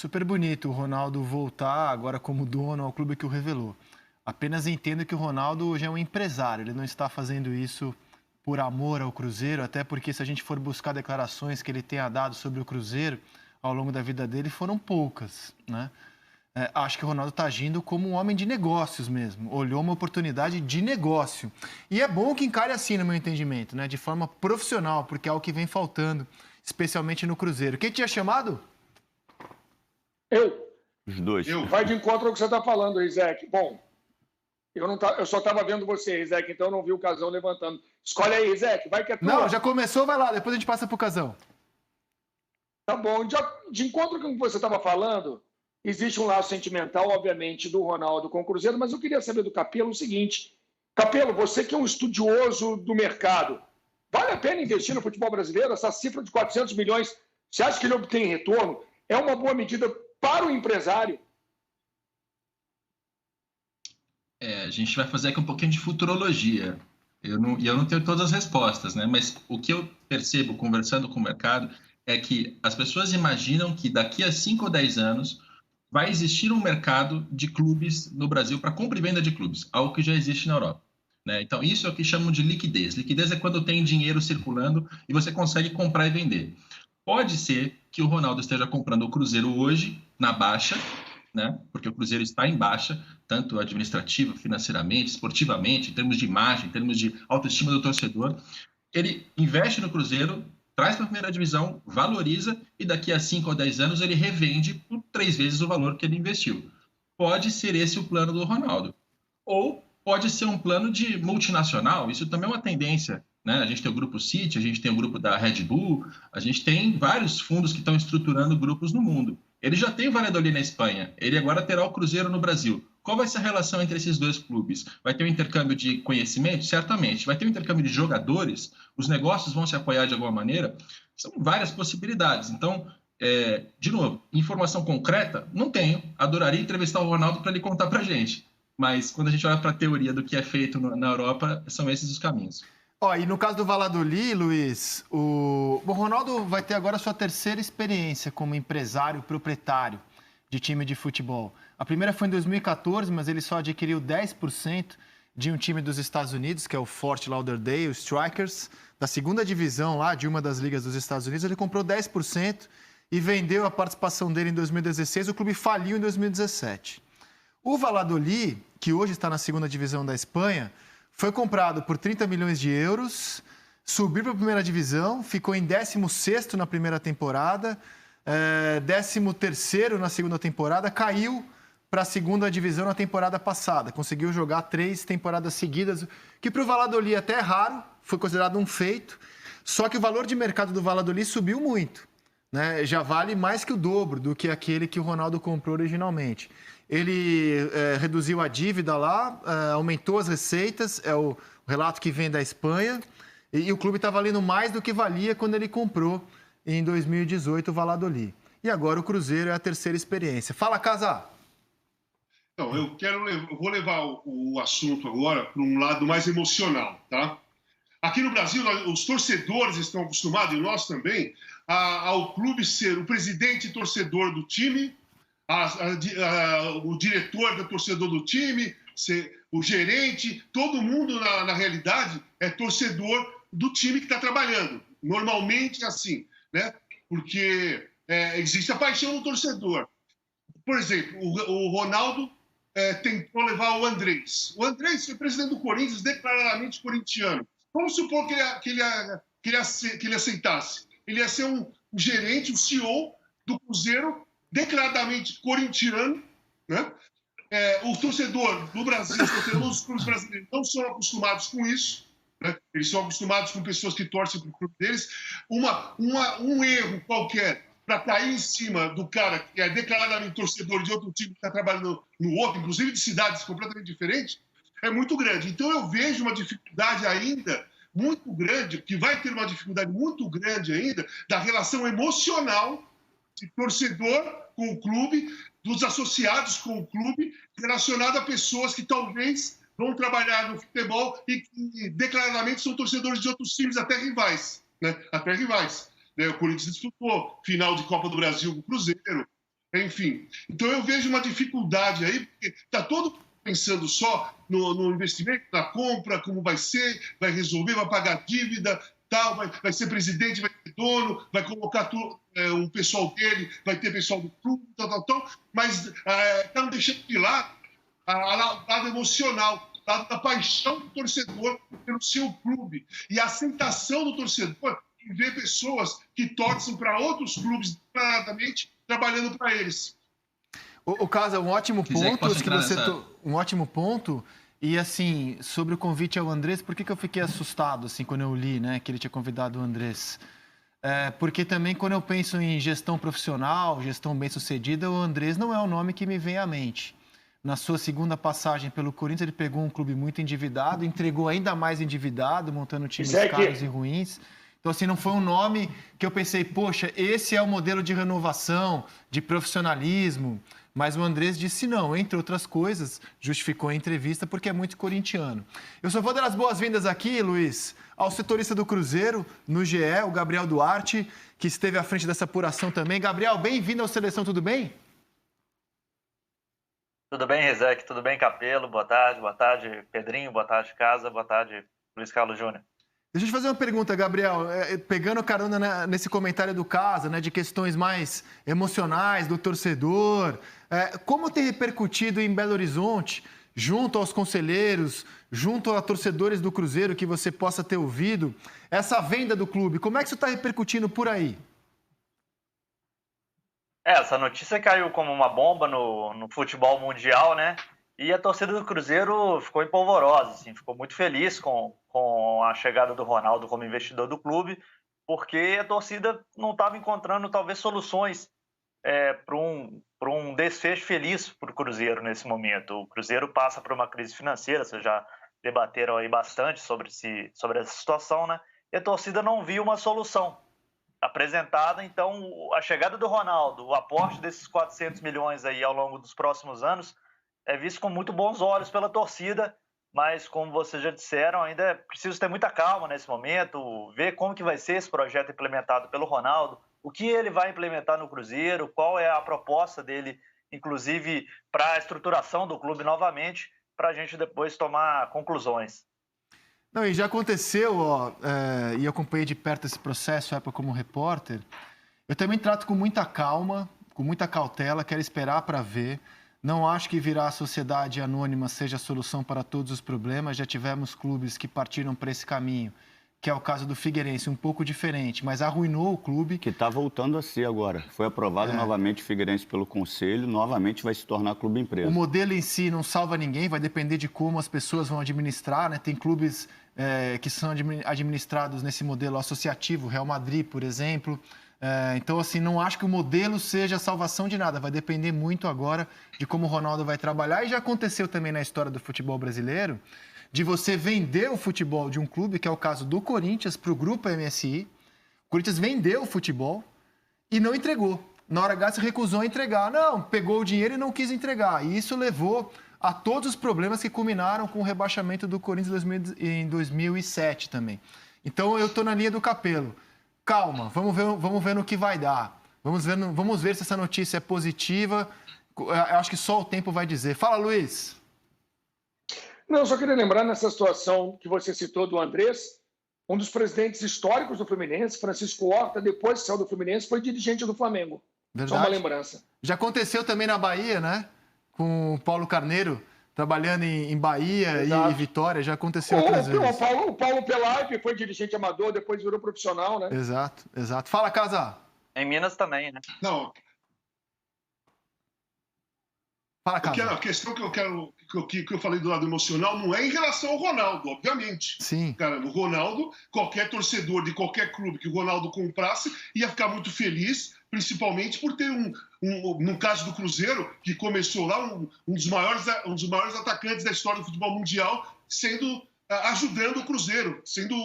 Super bonito o Ronaldo voltar agora como dono ao clube que o revelou. Apenas entendo que o Ronaldo já é um empresário, ele não está fazendo isso por amor ao Cruzeiro, até porque se a gente for buscar declarações que ele tenha dado sobre o Cruzeiro ao longo da vida dele, foram poucas, né? Acho que o Ronaldo está agindo como um homem de negócios mesmo. Olhou uma oportunidade de negócio. E é bom que encare assim, no meu entendimento, né? De forma profissional, porque é o que vem faltando, especialmente no Cruzeiro. Quem tinha chamado? Eu. Os dois. Vai de encontro ao que você está falando, Isaac. Bom, eu só estava vendo você, Isaac, então eu não vi o Casão levantando. Escolhe aí, Isaac, vai que é tua. Não, já começou, vai lá, depois a gente passa pro Casão. Tá bom. De encontro com o que você estava falando, existe um laço sentimental, obviamente, do Ronaldo com o Cruzeiro, mas eu queria saber do Capello o seguinte. Capello, você que é um estudioso do mercado, vale a pena investir no futebol brasileiro? Essa cifra de 400 milhões, você acha que ele obtém retorno? É uma boa medida para o empresário? A gente vai fazer aqui um pouquinho de futurologia. Eu não tenho todas as respostas, né? Mas o que eu percebo conversando com o mercado é que as pessoas imaginam que daqui a 5 ou 10 anos vai existir um mercado de clubes no Brasil para compra e venda de clubes, algo que já existe na Europa, né? Então, isso é o que chamam de liquidez. Liquidez é quando tem dinheiro circulando e você consegue comprar e vender. Pode ser que o Ronaldo esteja comprando o Cruzeiro hoje na baixa, né? Porque o Cruzeiro está em baixa, tanto administrativa, financeiramente, esportivamente, em termos de imagem, em termos de autoestima do torcedor. Ele investe no Cruzeiro, traz para a primeira divisão, valoriza e daqui a 5 ou 10 anos ele revende por 3 vezes o valor que ele investiu. Pode ser esse o plano do Ronaldo. Ou pode ser um plano de multinacional, isso também é uma tendência, né? A gente tem o Grupo City, a gente tem o grupo da Red Bull, a gente tem vários fundos que estão estruturando grupos no mundo. Ele já tem o Valladolid na Espanha, ele agora terá o Cruzeiro no Brasil. Qual vai ser a relação entre esses dois clubes? Vai ter um intercâmbio de conhecimento? Certamente. Vai ter um intercâmbio de jogadores? Os negócios vão se apoiar de alguma maneira? São várias possibilidades. Então, de novo, informação concreta? Não tenho. Adoraria entrevistar o Ronaldo para ele contar para a gente. Mas quando a gente olha para a teoria do que é feito na Europa, são esses os caminhos. E no caso do Valladolid, Luiz, o Ronaldo vai ter agora a sua terceira experiência como empresário proprietário de time de futebol. A primeira foi em 2014, mas ele só adquiriu 10% de um time dos Estados Unidos, que é o Fort Lauderdale Strikers, da segunda divisão lá, de uma das ligas dos Estados Unidos. Ele comprou 10% e vendeu a participação dele em 2016. O clube faliu em 2017. O Valladolid, que hoje está na segunda divisão da Espanha, foi comprado por 30 milhões de euros, subiu para a primeira divisão, ficou em 16º na primeira temporada, 13º na segunda temporada, caiu para a segunda divisão na temporada passada. Conseguiu jogar 3 temporadas seguidas, que para o Valladolid até é raro, foi considerado um feito. Só que o valor de mercado do Valladolid subiu muito, né? Já vale mais que o dobro do que aquele que o Ronaldo comprou originalmente. Ele reduziu a dívida lá, aumentou as receitas, é o relato que vem da Espanha, e o clube está valendo mais do que valia quando ele comprou em 2018 o Valladolid. E agora o Cruzeiro é a terceira experiência. Fala, Casa! Então, eu vou levar o assunto agora para um lado mais emocional, tá? Aqui no Brasil, os torcedores estão acostumados, e nós também, ao clube ser o presidente e torcedor do time, o diretor do torcedor do time, o gerente, todo mundo, na realidade, é torcedor do time que está trabalhando. Normalmente é assim, né? Porque existe a paixão do torcedor. Por exemplo, o Ronaldo tentou levar o Andrés. O Andrés foi presidente do Corinthians, declaradamente corintiano. Vamos supor que ele aceitasse. Ele ia ser um gerente, um CEO do Cruzeiro, declaradamente corintiano, né? O torcedor do Brasil, os torcedores dos clubes brasileiros não são acostumados com isso, né? Eles são acostumados com pessoas que torcem para o clube deles. Um erro qualquer para cair em cima do cara que é declaradamente torcedor de outro time que está trabalhando no outro, inclusive de cidades completamente diferentes, é muito grande. Então eu vejo uma dificuldade ainda muito grande, que vai ter uma dificuldade muito grande ainda, da relação emocional de torcedor com o clube, dos associados com o clube, relacionado a pessoas que talvez vão trabalhar no futebol e que declaradamente são torcedores de outros times, até rivais, né? Até rivais. O Corinthians disputou final de Copa do Brasil com o Cruzeiro, enfim. Então eu vejo uma dificuldade aí, porque está todo mundo pensando só no investimento, na compra, como vai ser, vai resolver, vai pagar dívida, tal, vai ser presidente, vai ser dono, vai colocar um pessoal dele, vai ter pessoal do clube, tal, mas estão deixando de lado o lado emocional, o lado da paixão do torcedor pelo seu clube e a aceitação do torcedor em ver pessoas que torcem para outros clubes declaradamente trabalhando para eles. O Casa, um ótimo ponto que você um ótimo ponto. E assim, sobre o convite ao Andrés, por que eu fiquei assustado assim quando eu li, né, que ele tinha convidado o Andrés? Porque também quando eu penso em gestão profissional, gestão bem-sucedida, o Andrés não é o nome que me vem à mente. Na sua segunda passagem pelo Corinthians, ele pegou um clube muito endividado, entregou ainda mais endividado, montando times caros e ruins. Então, assim, não foi um nome que eu pensei, poxa, esse é o modelo de renovação, de profissionalismo. Mas o Andrés disse não, entre outras coisas, justificou a entrevista porque é muito corintiano. Eu só vou dar as boas-vindas aqui, Luiz, ao setorista do Cruzeiro, no GE, o Gabriel Duarte, que esteve à frente dessa apuração também. Gabriel, bem-vindo ao Seleção, tudo bem? Tudo bem, Rezec, tudo bem, Capelo? Boa tarde, Pedrinho, boa tarde, Casa, boa tarde, Luiz Carlos Júnior. Deixa eu te fazer uma pergunta, Gabriel. Pegando carona nesse comentário do Casa, né, de questões mais emocionais do torcedor, como tem repercutido em Belo Horizonte, junto aos conselheiros, junto a torcedores do Cruzeiro que você possa ter ouvido, essa venda do clube? Como é que isso está repercutindo por aí? Essa notícia caiu como uma bomba no futebol mundial, né? E a torcida do Cruzeiro ficou empolvorosa, assim, ficou muito feliz com a chegada do Ronaldo como investidor do clube, porque a torcida não estava encontrando, talvez, soluções para um desfecho feliz para o Cruzeiro nesse momento. O Cruzeiro passa por uma crise financeira, vocês já debateram aí bastante sobre essa situação, né? E a torcida não viu uma solução apresentada. Então, a chegada do Ronaldo, o aporte desses 400 milhões aí ao longo dos próximos anos, é visto com muito bons olhos pela torcida, mas, como vocês já disseram, ainda é preciso ter muita calma nesse momento, ver como que vai ser esse projeto implementado pelo Ronaldo, o que ele vai implementar no Cruzeiro, qual é a proposta dele, inclusive, para a estruturação do clube novamente, para a gente depois tomar conclusões. Não, e já aconteceu, e eu acompanhei de perto esse processo, época como repórter, eu também trato com muita calma, com muita cautela, quero esperar para ver. Não acho que virar a sociedade anônima seja a solução para todos os problemas. Já tivemos clubes que partiram para esse caminho, que é o caso do Figueirense, um pouco diferente, mas arruinou o clube. Que está voltando a ser agora. Foi aprovado novamente o Figueirense pelo Conselho, novamente vai se tornar clube empresa. O modelo em si não salva ninguém, vai depender de como as pessoas vão administrar, né? Tem clubes que são administrados nesse modelo associativo, Real Madrid, por exemplo. Então, assim, não acho que o modelo seja a salvação de nada. Vai depender muito agora de como o Ronaldo vai trabalhar. E já aconteceu também na história do futebol brasileiro de você vender o futebol de um clube, que é o caso do Corinthians, para o Grupo MSI. O Corinthians vendeu o futebol e não entregou. Na hora H se recusou a entregar. Não, pegou o dinheiro e não quis entregar. E isso levou a todos os problemas que culminaram com o rebaixamento do Corinthians em 2007 também. Então, eu estou na linha do Capelo. Calma, vamos ver no que vai dar. Vamos ver se essa notícia é positiva. Eu acho que só o tempo vai dizer. Fala, Luiz. Não, eu só queria lembrar nessa situação que você citou do Andrés, um dos presidentes históricos do Fluminense, Francisco Horta, depois que saiu do Fluminense, foi dirigente do Flamengo. Verdade. Só uma lembrança. Já aconteceu também na Bahia, né? Com o Paulo Carneiro, trabalhando em Bahia e Vitória, já aconteceu outras vezes. O Paulo Pelaipe foi dirigente amador, depois virou profissional, né? Exato. Fala, Casa. Em Minas também, né? Não. Fala, Casa. A questão que eu falei do lado emocional não é em relação ao Ronaldo, obviamente. Sim. Cara, o Ronaldo, qualquer torcedor de qualquer clube que o Ronaldo comprasse ia ficar muito feliz, principalmente por ter no caso do Cruzeiro, que começou lá, um dos maiores atacantes da história do futebol mundial, ajudando o Cruzeiro, sendo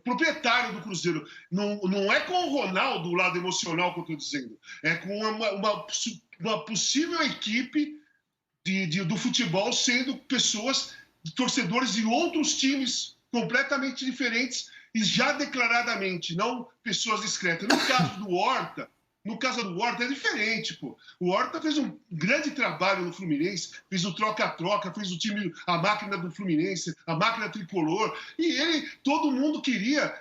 proprietário do Cruzeiro. Não é com o Ronaldo o lado emocional que eu estou dizendo, é com uma possível equipe do futebol sendo pessoas, torcedores de outros times completamente diferentes e já declaradamente, não pessoas discretas. No caso do Horta, No caso do Horta é diferente, pô. O Horta fez um grande trabalho no Fluminense, fez o troca-troca, fez o time, a máquina do Fluminense, a máquina tricolor, e todo mundo queria,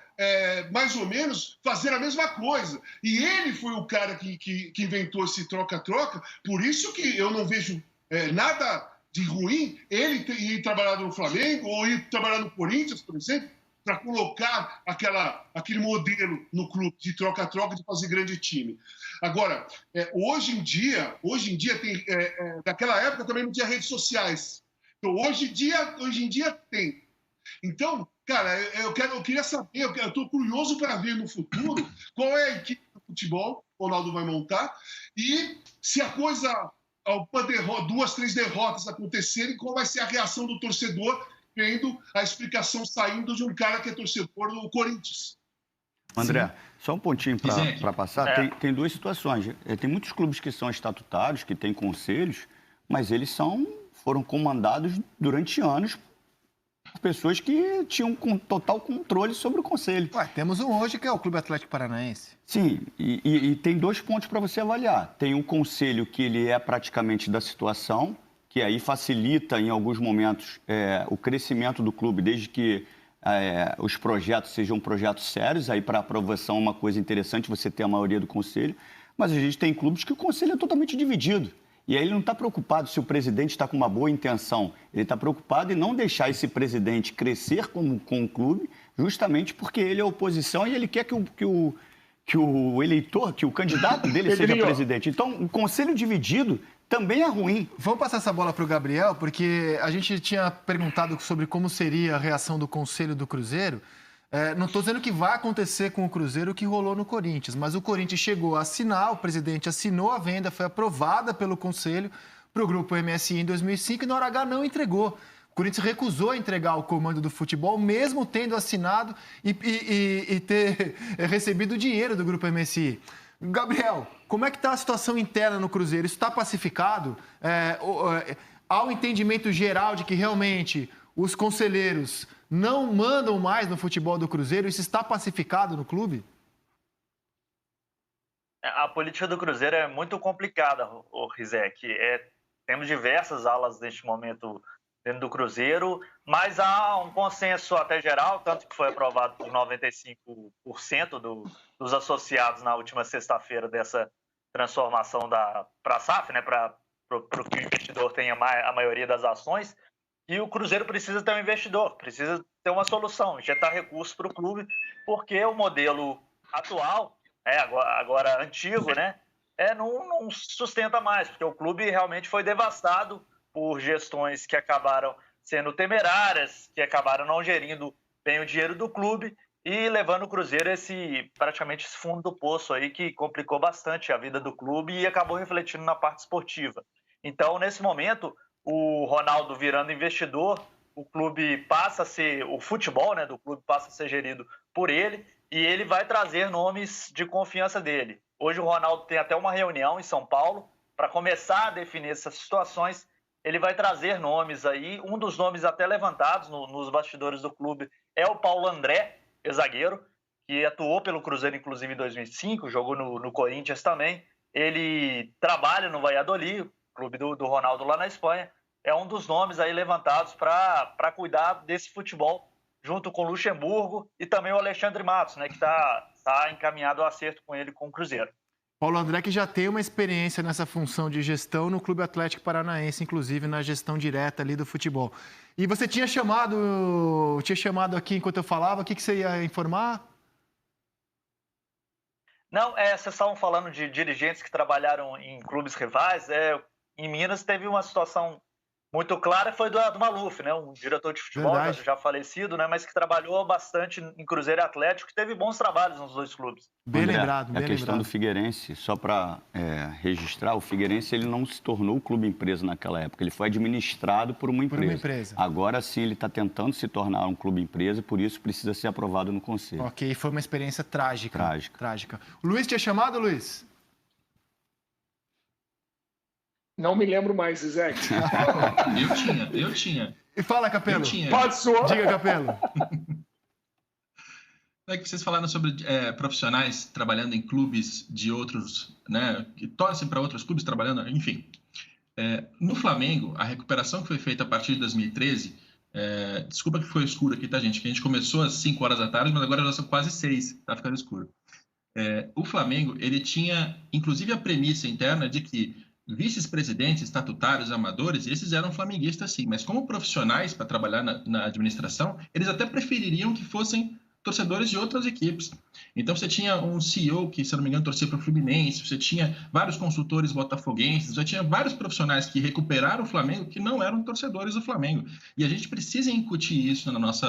mais ou menos, fazer a mesma coisa. E ele foi o cara que inventou esse troca-troca, por isso que eu não vejo nada de ruim ele ir trabalhar no Flamengo ou ir trabalhar no Corinthians, por exemplo, para colocar aquele modelo no clube de troca-troca, de fazer grande time. Agora, hoje em dia tem, naquela época também não tinha redes sociais. Então, hoje em dia tem. Então, cara, eu queria saber, eu estou curioso para ver no futuro qual é a equipe de futebol que o Ronaldo vai montar e se a coisa, duas, 3 derrotas acontecerem, qual vai ser a reação do torcedor tendo a explicação saindo de um cara que é torcedor do Corinthians. André, só um pontinho para passar. Tem duas situações. Tem muitos clubes que são estatutários, que têm conselhos, mas eles foram comandados durante anos por pessoas que tinham total controle sobre o conselho. Temos um hoje que é o Clube Atlético Paranaense. Sim, e tem 2 pontos para você avaliar. Tem um conselho que ele é praticamente da situação, que aí facilita, em alguns momentos, o crescimento do clube, desde que os projetos sejam projetos sérios. Aí, para aprovação, é uma coisa interessante você ter a maioria do conselho. Mas a gente tem clubes que o conselho é totalmente dividido. E aí ele não está preocupado se o presidente está com uma boa intenção. Ele está preocupado em não deixar esse presidente crescer com o clube, justamente porque ele é oposição e ele quer que o eleitor, que o candidato dele seja presidente. Então, o conselho dividido também é ruim. Vamos passar essa bola para o Gabriel, porque a gente tinha perguntado sobre como seria a reação do Conselho do Cruzeiro. Não estou dizendo que vai acontecer com o Cruzeiro o que rolou no Corinthians, mas o Corinthians chegou a assinar, o presidente assinou a venda, foi aprovada pelo Conselho para o Grupo MSI em 2005 e na hora H não entregou. O Corinthians recusou entregar o comando do futebol, mesmo tendo assinado e ter recebido o dinheiro do Grupo MSI. Gabriel, como é que está a situação interna no Cruzeiro? Isso está pacificado? Há um entendimento geral de que realmente os conselheiros não mandam mais no futebol do Cruzeiro? Isso está pacificado no clube? A política do Cruzeiro é muito complicada, Rizek. Temos diversas alas neste momento dentro do Cruzeiro, mas há um consenso até geral, tanto que foi aprovado por 95% dos associados na última sexta-feira dessa transformação para a SAF, né, para que o investidor tenha a maioria das ações, e o Cruzeiro precisa ter um investidor, precisa ter uma solução, injetar recursos para o clube, porque o modelo atual, agora antigo, né, não sustenta mais, porque o clube realmente foi devastado por gestões que acabaram sendo temerárias, que acabaram não gerindo bem o dinheiro do clube e levando o Cruzeiro praticamente esse fundo do poço aí que complicou bastante a vida do clube e acabou refletindo na parte esportiva. Então, nesse momento, o Ronaldo virando investidor, o clube passa a ser, o futebol, né, do clube passa a ser gerido por ele e ele vai trazer nomes de confiança dele. Hoje o Ronaldo tem até uma reunião em São Paulo para começar a definir essas situações. Ele vai trazer nomes aí, um dos nomes até levantados nos bastidores do clube é o Paulo André, ex-zagueiro, que atuou pelo Cruzeiro, inclusive, em 2005, jogou no Corinthians também. Ele trabalha no Valladolid, clube do Ronaldo lá na Espanha. É um dos nomes aí levantados para cuidar desse futebol, junto com o Luxemburgo e também o Alexandre Matos, né, que tá encaminhado ao acerto com ele com o Cruzeiro. Paulo André, que já tem uma experiência nessa função de gestão no Clube Atlético Paranaense, inclusive na gestão direta ali do futebol. E você tinha chamado aqui enquanto eu falava, o que você ia informar? Não, vocês estavam falando de dirigentes que trabalharam em clubes rivais. Em Minas teve uma situação muito clara, foi do Maluf, né? Um diretor de futebol já falecido, né? Mas que trabalhou bastante em Cruzeiro e Atlético, que teve bons trabalhos nos dois clubes. Bem lembrado, bem lembrado. A questão do Figueirense, só para registrar, o Figueirense ele não se tornou clube empresa naquela época, ele foi administrado por uma empresa. Agora sim ele está tentando se tornar um clube empresa, por isso precisa ser aprovado no Conselho. Ok, foi uma experiência trágica. O Luiz tinha chamado, Luiz? Não me lembro mais, Zé. Eu tinha. E fala, Capelo. Passou. Diga, Capelo. É que vocês falaram sobre profissionais trabalhando em clubes de outros, né, que torcem para outros clubes trabalhando, enfim. No Flamengo, a recuperação que foi feita a partir de 2013, desculpa que foi escuro aqui, tá, gente? Que a gente começou às 5 horas da tarde, mas agora já são quase 6, tá ficando escuro. O Flamengo, ele tinha, inclusive, a premissa interna de que vice-presidentes, estatutários, amadores, esses eram flamenguistas, sim, mas como profissionais para trabalhar na administração, eles até prefeririam que fossem torcedores de outras equipes. Então, você tinha um CEO que, se eu não me engano, torcia para o Fluminense, você tinha vários consultores botafoguenses, você tinha vários profissionais que recuperaram o Flamengo que não eram torcedores do Flamengo. E a gente precisa incutir isso no nosso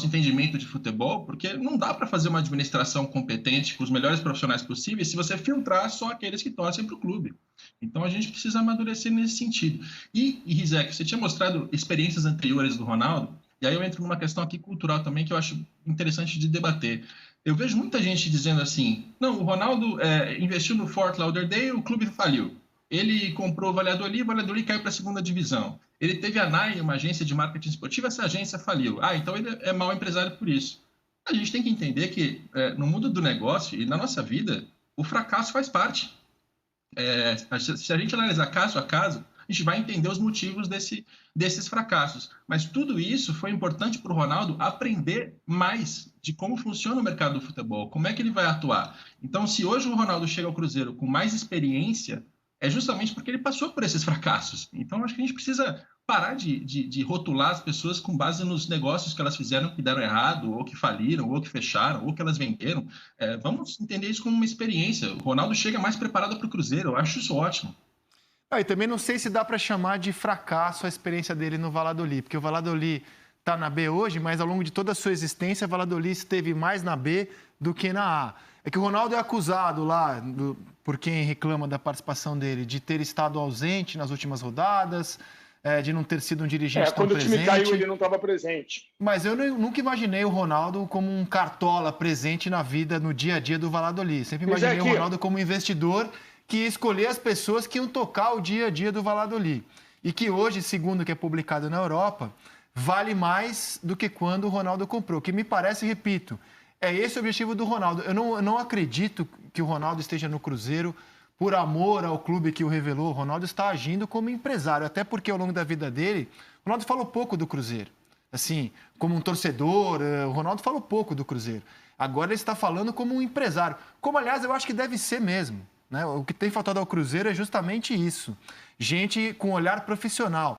entendimento de futebol, porque não dá para fazer uma administração competente com os melhores profissionais possíveis se você filtrar só aqueles que torcem para o clube. Então, a gente precisa amadurecer nesse sentido. E Rizek, você tinha mostrado experiências anteriores do Ronaldo, e aí eu entro numa questão aqui cultural também que eu acho interessante de debater. Eu vejo muita gente dizendo assim, não, o Ronaldo investiu no Fort Lauderdale, o clube faliu. Ele comprou o Valladolid caiu para a segunda divisão. Ele teve a NAI, uma agência de marketing esportivo, essa agência faliu. Então ele é mau empresário por isso. A gente tem que entender que no mundo do negócio e na nossa vida, o fracasso faz parte. Se a gente analisar caso a caso, a gente vai entender os motivos desses fracassos. Mas tudo isso foi importante para o Ronaldo aprender mais de como funciona o mercado do futebol, como é que ele vai atuar. Então, se hoje o Ronaldo chega ao Cruzeiro com mais experiência, é justamente porque ele passou por esses fracassos. Então, acho que a gente precisa parar de rotular as pessoas com base nos negócios que elas fizeram que deram errado, ou que faliram, ou que fecharam, ou que elas venderam. Vamos entender isso como uma experiência. O Ronaldo chega mais preparado para o Cruzeiro. Eu acho isso ótimo. E também não sei se dá para chamar de fracasso a experiência dele no Valladolid, porque o Valladolid está na B hoje, mas ao longo de toda a sua existência, o Valladolid esteve mais na B do que na A. É que o Ronaldo é acusado lá, por quem reclama da participação dele, de ter estado ausente nas últimas rodadas, de não ter sido um dirigente tão presente. Quando o time caiu, ele não estava presente. Mas eu nunca imaginei o Ronaldo como um cartola presente na vida, no dia a dia do Valladolid. Sempre imaginei o Ronaldo como um investidor que ia escolher as pessoas que iam tocar o dia a dia do Valladolid. E que hoje, segundo o que é publicado na Europa, vale mais do que quando o Ronaldo comprou. Que me parece, repito, é esse o objetivo do Ronaldo. Eu não acredito que o Ronaldo esteja no Cruzeiro por amor ao clube que o revelou. O Ronaldo está agindo como empresário, até porque ao longo da vida dele, o Ronaldo falou pouco do Cruzeiro. Assim, como um torcedor, o Ronaldo falou pouco do Cruzeiro. Agora ele está falando como um empresário. Como, aliás, eu acho que deve ser mesmo. Né? O que tem faltado ao Cruzeiro é justamente isso. Gente com olhar profissional.